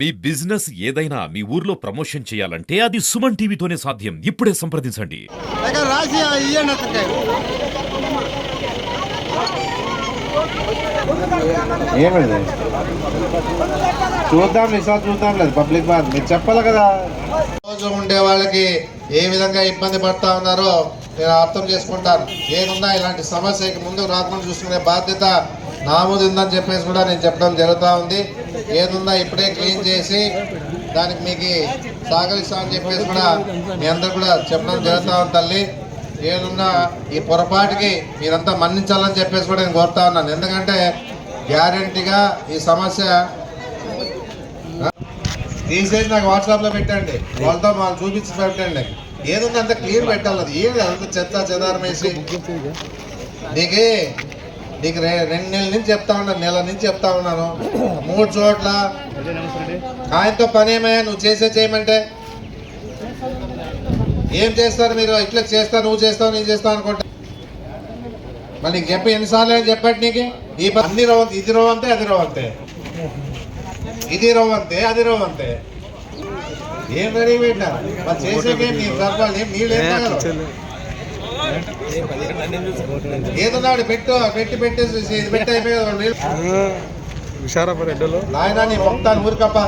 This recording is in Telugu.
మీ బిజినెస్ ఏదైనా మీ ఊర్లో ప్రమోషన్ చేయాలంటే అది సుమన్ టీవీతోనే సాధ్యం. ఇప్పుడే సంప్రదించండి. ఏమిది చూద్దాం ఈసారి చూద్దాం లేదు పబ్లిక్ బార్ మీరు చెప్పాలి కదా. రోజు ఉండే వాళ్ళకి ఏ విధంగా ఇబ్బంది పడతా ఉన్నారో నేను అర్థం చేసుకుంటాను. ఏదున్నా ఇలాంటి సమస్యకి ముందుకు రాకుండా చూసుకునే బాధ్యత నా ముందు ఉందని చెప్పేసి కూడా నేను చెప్పడం జరుగుతూ ఉంది. ఏదున్నా ఇప్పుడే క్లీన్ చేసి దానికి మీకు సహకరిస్తా అని చెప్పేసి కూడా మీ అందరు కూడా చెప్పడం జరుగుతూ ఉంది. తల్లి ఏదున్నా ఈ పొరపాటుకి మీరంతా మన్నించాలని చెప్పేసి కూడా నేను కోరుతా ఉన్నాను. ఎందుకంటే గ్యారంటీగా ఈ సమస్య తీసేసి నాకు వాట్సాప్లో పెట్టండి, వాళ్ళతో మనం చూపించి పెట్టండి. ఏదుంది అంత క్లియర్ పెట్టాలి. అది ఏది అంత చెత్త చెదారం వేసి నీకు 2 నెలల నుంచి చెప్తా ఉన్నాను, నెల నుంచి చెప్తా ఉన్నాను. 3 చోట్ల ఆయనతో పని ఏమయ్యా నువ్వు చేయమంటే ఏం చేస్తారు మీరు? ఇట్లా చేస్తా నువ్వు చేస్తావు నేను చేస్తావు అనుకుంటా. మరి నీకు చెప్పి ఎన్నిసార్లు అని చెప్పండి. నీకు ఈ అన్ని రవ్వంతే, ఇది రవ్వంతే అది రవ్వంతే, ఇది రవ్వంతే అది రవ్వంతే. ఏం రెడీ పెట్టా మరి చేసేకేం నీ సర్పాలి నీళ్ళు ఏదన్నాడు పెట్టి పెట్టేసి ఇది పెట్టి అయిపోయి నాయన నీ మొత్తాన్ని ఊరికప్ప